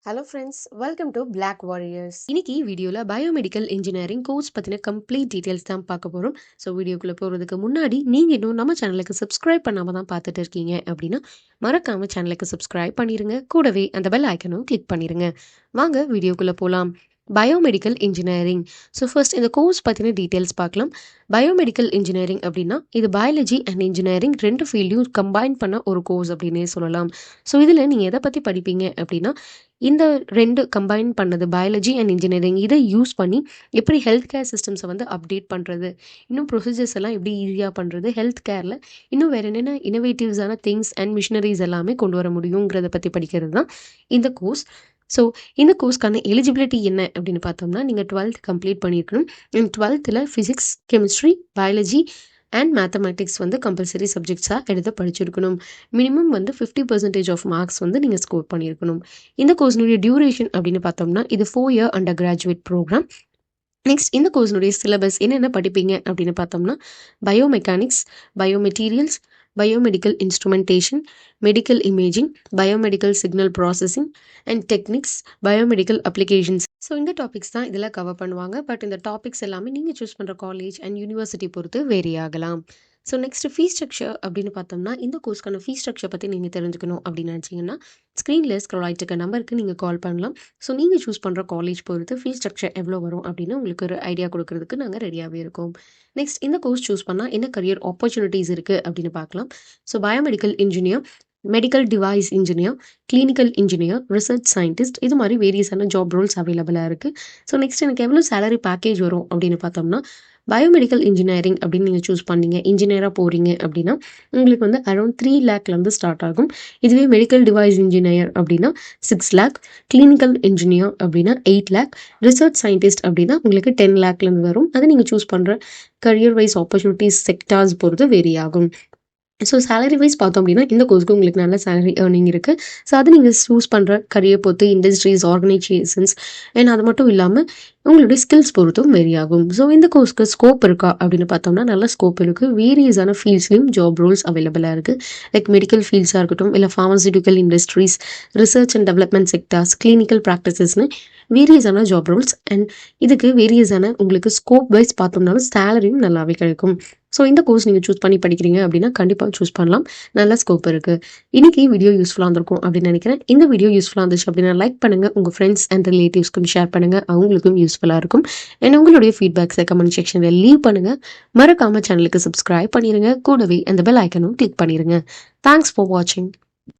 Hello friends, welcome to Black Warriors. இன்னைக்கு வீடியோவில் biomedical engineering course பற்றின கம்ப்ளீட் டீட்டெயில்ஸ் தான் பார்க்க போகிறோம். ஸோ வீடியோக்குள்ளே போகிறதுக்கு முன்னாடி நீங்கள் இன்னும் நம்ம சேனலுக்கு சப்ஸ்கிரைப் பண்ணாமல் தான் பார்த்துட்டு இருக்கீங்க அப்படின்னா மறக்காமல் சேனலுக்கு சப்ஸ்கிரைப் பண்ணிடுங்க. கூடவே அந்த பெல் ஐக்கனும் கிளிக் பண்ணிடுங்க. வாங்க வீடியோக்குள்ளே போகலாம். Biomedical engineering. ஸோ ஃபர்ஸ்ட் இந்த கோர்ஸ் பற்றின டீட்டெயில்ஸ் பார்க்கலாம். பயோமெடிக்கல் இன்ஜினியரிங் அப்படின்னா இது பயாலஜி அண்ட் இன்ஜினியரிங் ரெண்டு ஃபீல்டையும் கம்பைன் பண்ண ஒரு கோர்ஸ் அப்படின்னே சொல்லலாம். ஸோ இதில் நீங்கள் எதை பற்றி படிப்பீங்க அப்படின்னா இந்த ரெண்டு கம்பைன் பண்ணது பயாலஜி அண்ட் இன்ஜினியரிங் இதை யூஸ் பண்ணி எப்படி ஹெல்த் கேர் சிஸ்டம்ஸை வந்து அப்டேட் பண்ணுறது, இன்னும் ப்ரொசீஜர்ஸ் எல்லாம் எப்படி ஈஸியாக பண்ணுறது, ஹெல்த் கேரில் இன்னும் வேறு என்னென்ன இனோவேட்டிவ்ஸான திங்ஸ் அண்ட் மிஷினரிஸ் எல்லாமே கொண்டு வர முடியுங்கிறத பற்றி படிக்கிறது தான் இந்த கோர்ஸ். ஸோ இந்த கோர்ஸ்க்கான எலிஜிபிலிட்டி என்ன அப்படின்னு பார்த்தோம்னா நீங்கள் 12th கம்ப்ளீட் பண்ணியிருக்கணும். And 12th physics, chemistry, biology and mathematics வந்து கம்பல்சரி சப்ஜெக்ட்ஸாக எடுத்து படிச்சிருக்கணும். மினிமம் வந்து 50% ஆஃப் மார்க்ஸ் வந்து நீங்கள் ஸ்கோர் பண்ணியிருக்கணும். இந்த கோர்ஸ்னுடைய டியூரேஷன் அப்படின்னு பார்த்தோம்னா இது 4 year undergraduate program. Next இந்த கோர்ஸ்னுடைய சிலபஸ் என்னென்ன படிப்பீங்க அப்படின்னு பார்த்தோம்னா biomechanics, biomaterials, biomedical instrumentation, medical imaging, biomedical signal processing and techniques, biomedical applications. So இந்த டாபிக்ஸ் தான் இதில் கவர் பண்ணுவாங்க. பட் இந்த டாபிக்ஸ் எல்லாமே நீங்கள் சூஸ் பண்ணுற காலேஜ் அண்ட் யூனிவர்சிட்டி பொறுத்து வேரி ஆகலாம். ஸோ நெக்ஸ்ட் ஃபீஸ் ஸ்ட்ரக்சர் அப்படின்னு பார்த்தோம்னா இந்த கோர்ஸ்க்கான ஃபீஸ் ஸ்ட்ரக்சர் பற்றி நீங்கள் தெரிஞ்சுக்கணும் அப்படின்னு நினச்சிங்கன்னா ஸ்க்ரீனில் ஸ்க்ரோல் ஆகிட்டு இருக்க நம்பருக்கு நீங்கள் கால் பண்ணலாம். ஸோ நீங்கள் சூஸ் பண்ணுற காலேஜ் பொறுத்து ஃபீஸ் ஸ்ட்ரக்சர் எவ்வளோ வரும் அப்படின்னு உங்களுக்கு ஒரு ஐடியா கொடுக்கறதுக்கு நாங்கள் ரெடியாகவே இருக்கோம். நெக்ஸ்ட் இந்த கோர்ஸ் சூஸ் பண்ணால் என்ன கரியர் ஆப்பர்ச்சுனிட்டிஸ் இருக்குது அப்படின்னு பார்க்கலாம். So biomedical engineer, medical device engineer, clinical engineer, research scientist, இது மாதிரி வேரியஸான ஜாப் ரோல்ஸ் அவைலபிளாக இருக்குது. ஸோ நெக்ஸ்ட் எனக்கு எவ்வளோ சேலரி பேக்கேஜ் வரும் அப்படின்னு பார்த்தோம்னா பயோமெடிக்கல் இன்ஜினியரிங் அப்படின்னு நீங்கள் சூஸ் பண்ணீங்க, இன்ஜினியராக போகிறீங்க அப்படின்னா உங்களுக்கு வந்து அரௌண்ட் 3 lakhலேருந்து ஸ்டார்ட் ஆகும். இதுவே மெடிக்கல் டிவைஸ் இன்ஜினியர் அப்படின்னா 6 lakh, கிளினிக்கல் இன்ஜினியர் அப்படின்னா 8 lakh, ரிசர்ச் சயின்டிஸ்ட் அப்படின்னா உங்களுக்கு 10 lakhலேருந்து வரும். அதை நீங்கள் சூஸ் பண்ணுற கரியர் வைஸ் ஆப்பர்ச்சுனிட்டிஸ் செக்டார்ஸ் பொறுத்து வேரி ஆகும். ஸோ சேலரி வைஸ் பார்த்தோம் அப்படின்னா இந்த கோர்ஸ்க்கு உங்களுக்கு நல்ல சேலரி ஏர்னிங் இருக்குது. ஸோ அது நீங்கள் சூஸ் பண்ணுற கரியர் பொறுத்து இண்டஸ்ட்ரீஸ், ஆர்கனைசேஷன்ஸ் அண்ட் அது மட்டும் இல்லாமல் உங்களுடைய ஸ்கில்ஸ் பொறுத்தும் வேரி ஆகும். ஸோ இந்த கோர்ஸ்க்கு ஸ்கோப் இருக்கா அப்படின்னு பார்த்தோம்னா நல்ல ஸ்கோப் இருக்குது. வேரியஸான ஃபீல்ட்ஸ்லையும் ஜாப் ரோல்ஸ் அவைலபிளாக இருக்குது. லைக் மெடிக்கல் ஃபீல்ட்ஸாக இருக்கட்டும், இல்லை pharmaceutical industries, research and development sectors, clinical ப்ராக்டிசஸ்னு வேரியஸான ஜாப் ரோல்ஸ் அண்ட் இதுக்கு வேரியஸான உங்களுக்கு ஸ்கோப் வைஸ் பார்த்தோம்னாலும் சேலரியும் நல்லாவே கிடைக்கும். ஸோ இந்த கோர்ஸ் நீங்கள் சூஸ் பண்ணி படிக்கிறீங்க அப்படின்னா கண்டிப்பாக சூஸ் பண்ணலாம். நல்ல ஸ்கோப் இருக்குது. இன்றைக்கி வீடியோ யூஸ்ஃபுல்லாக இருந்திருக்கும் அப்படின்னு நினைக்கிறேன். இந்த வீடியோ யூஸ்ஃபுல்லாக இருந்துச்சு அப்படின்னா லைக் பண்ணுங்கள், உங்கள் ஃப்ரெண்ட்ஸ் அண்ட் ரிலேட்டிவ்ஸ்க்கும் ஷேர் பண்ணுங்கள், அவங்களுக்கும் யூஸ்ஃபுல்லாக இருக்கும். அண்ட் உங்களுடைய ஃபீட்பேக்ஸை கமெண்ட் செக்ஷனில் லீவ் பண்ணுங்கள். மறக்காமல் சேனலுக்கு சப்ஸ்கிரைப் பண்ணிடுங்க. கூடவே அந்த பெல் ஐக்கனும் கிளிக் பண்ணிடுங்க. தேங்க்ஸ் ஃபார் வாட்சிங்.